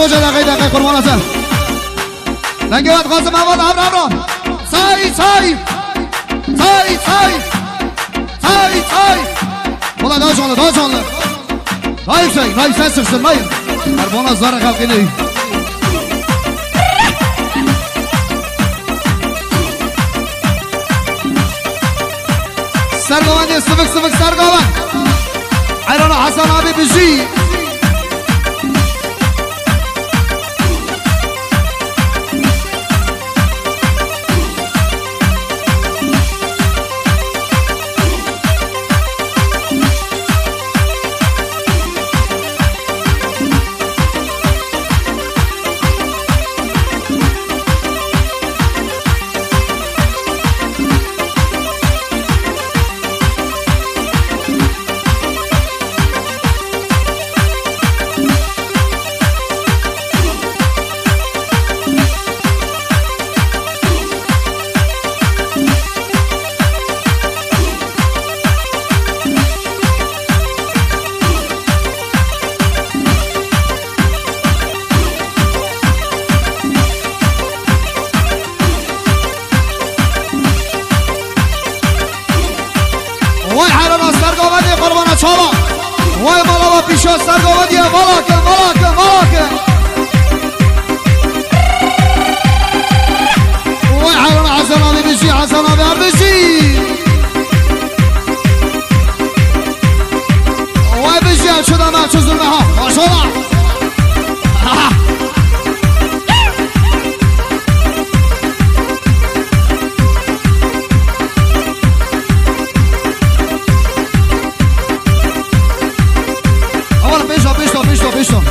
کجا دقیقه قربانته لنگه وقت قاسم اول عبر سای بلا دا جانله رایف سای سرسن مایم قربان از داره خلقی نی سرگوان دی سفک سرگوان ایران حسن آبی بجی وای مالا و پیشا سرگاودیه مالاکه وای حیران حسن آبی بشی وای بشی هم شده من چه ظلمه ها ماشالله بشتم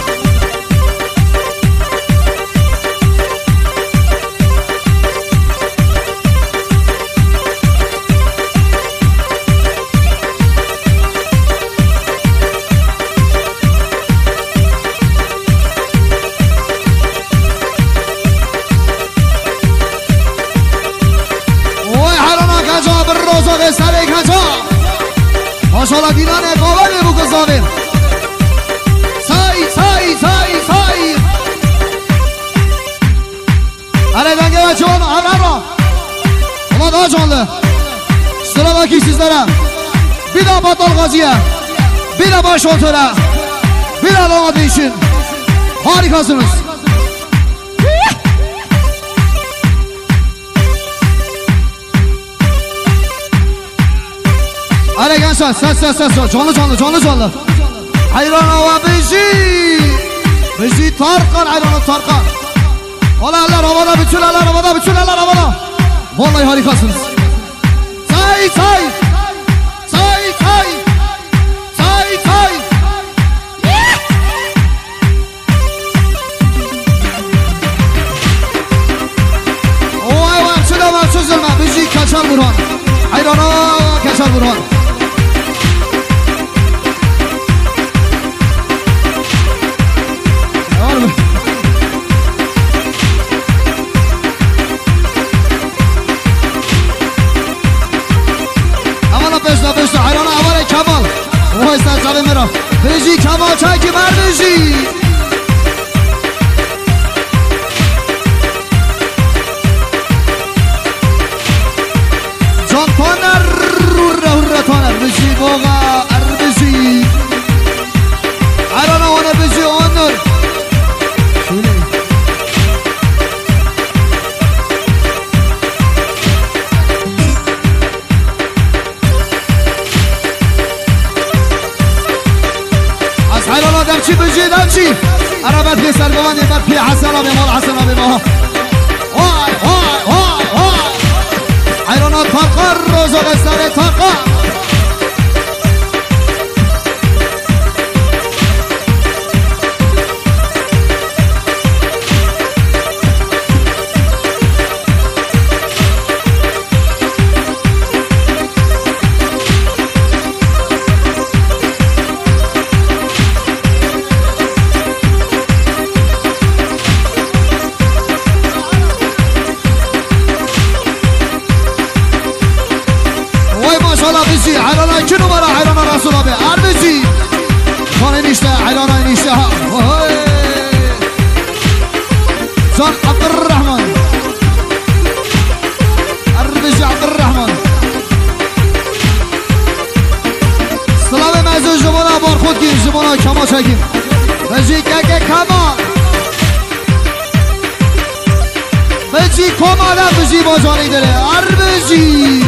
وای حرانا کجا بر روزا به سر کجا ماشالله دیدانه قابل بگو زاویر سای Hadi denge ve çoğun avra Ama daha canlı Sıradaki sizlere Bir daha Batal Gazi'ye Bir daha Başoltör'e Bir daha Lamadı için Harikasınız Hadi gençler ses canlı Hayran hava bizi Tarkan hayranı Tarkan Ola eller havada bütün eller havada Vallahi harikasınız Say Vay çılama çözülme bizi Kaçar Burhan Hayrana Kaçar Burhan بشت حیران اول کمال وای سرزبه میرم بجی کمال چکی بردشی جان تانر رو تانر بجی باقا بجی حیران آنه بجی آنر دمچی عربت پی سرگوان دیمت پی حسن آبی مال حسن آبی ما وای حیرانات ترقر روزا بستر ترقر حیران کی نمره حیران رسول آبی اربزی خانه نیشته حیران نیشته ها جان عبدالرحمن عربجي عبدالرحمن سلام معزوز جمانا بار خود گیر جمانا کما شکیم بجی که کما بجی کما ده بجی با جانی داره عربجی